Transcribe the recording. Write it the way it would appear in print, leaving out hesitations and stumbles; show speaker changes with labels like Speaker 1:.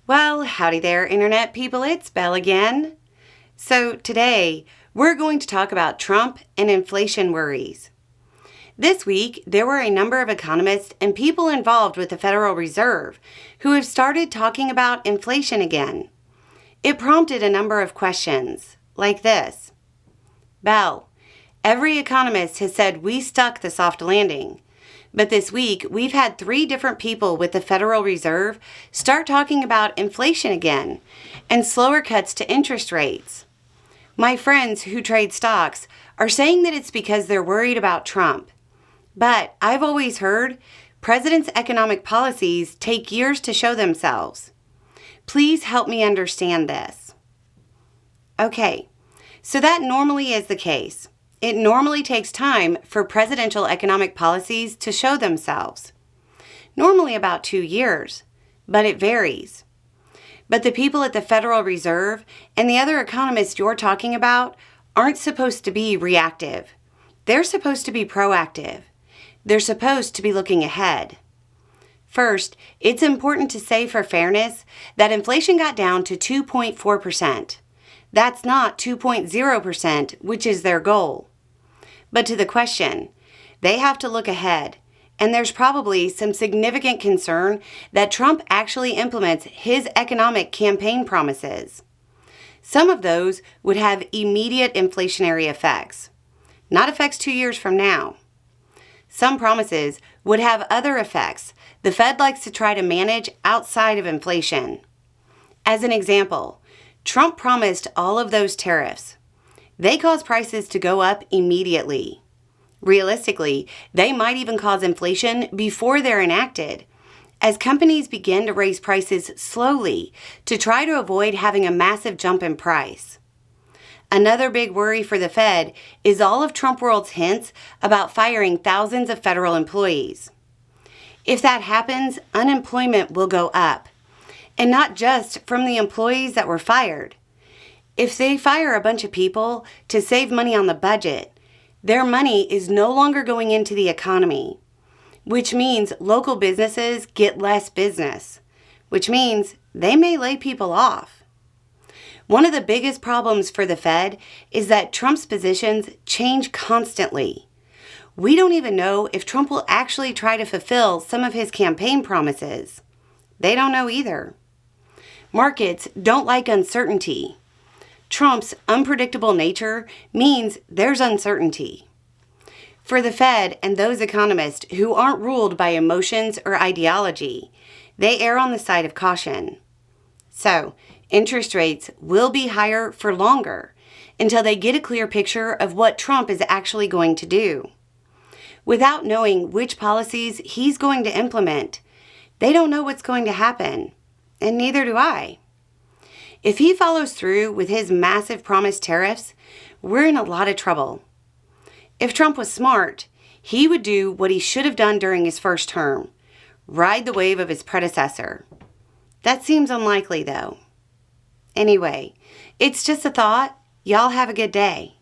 Speaker 1: Well, howdy there, Internet people. It's Belle again. So today, we're going to talk about Trump and inflation worries. This week, there were a number of economists and people involved with the Federal Reserve who have started talking about inflation again. It prompted a number of questions, like this. Belle, every economist has said we stuck the soft landing. But this week, we've had 3 different people with the Federal Reserve start talking about inflation again and slower cuts to interest rates. My friends who trade stocks are saying that it's because they're worried about Trump. But I've always heard presidents' economic policies take years to show themselves. Please help me understand this. Okay, so that normally is the case. It normally takes time for presidential economic policies to show themselves. Normally about 2 years, but it varies. But the people at the Federal Reserve and the other economists you're talking about aren't supposed to be reactive. They're supposed to be proactive. They're supposed to be looking ahead. First, it's important to say for fairness that inflation got down to 2.4%. That's not 2.0%, which is their goal. But to the question, they have to look ahead, and there's probably some significant concern that Trump actually implements his economic campaign promises. Some of those would have immediate inflationary effects, not effects 2 years from now. Some promises would have other effects the Fed likes to try to manage outside of inflation. As an example, Trump promised all of those tariffs. They cause prices to go up immediately. Realistically, they might even cause inflation before they're enacted, as companies begin to raise prices slowly to try to avoid having a massive jump in price. Another big worry for the Fed is all of Trump World's hints about firing thousands of federal employees. If that happens, unemployment will go up, and not just from the employees that were fired. If they fire a bunch of people to save money on the budget, their money is no longer going into the economy, which means local businesses get less business, which means they may lay people off. One of the biggest problems for the Fed is that Trump's positions change constantly. We don't even know if Trump will actually try to fulfill some of his campaign promises. They don't know either. Markets don't like uncertainty. Trump's unpredictable nature means there's uncertainty. For the Fed and those economists who aren't ruled by emotions or ideology, they err on the side of caution. So, interest rates will be higher for longer until they get a clear picture of what Trump is actually going to do. Without knowing which policies he's going to implement, they don't know what's going to happen, and neither do I. If he follows through with his massive promised tariffs, we're in a lot of trouble. If Trump was smart, he would do what he should have done during his first term, ride the wave of his predecessor. That seems unlikely, though. Anyway, it's just a thought. Y'all have a good day.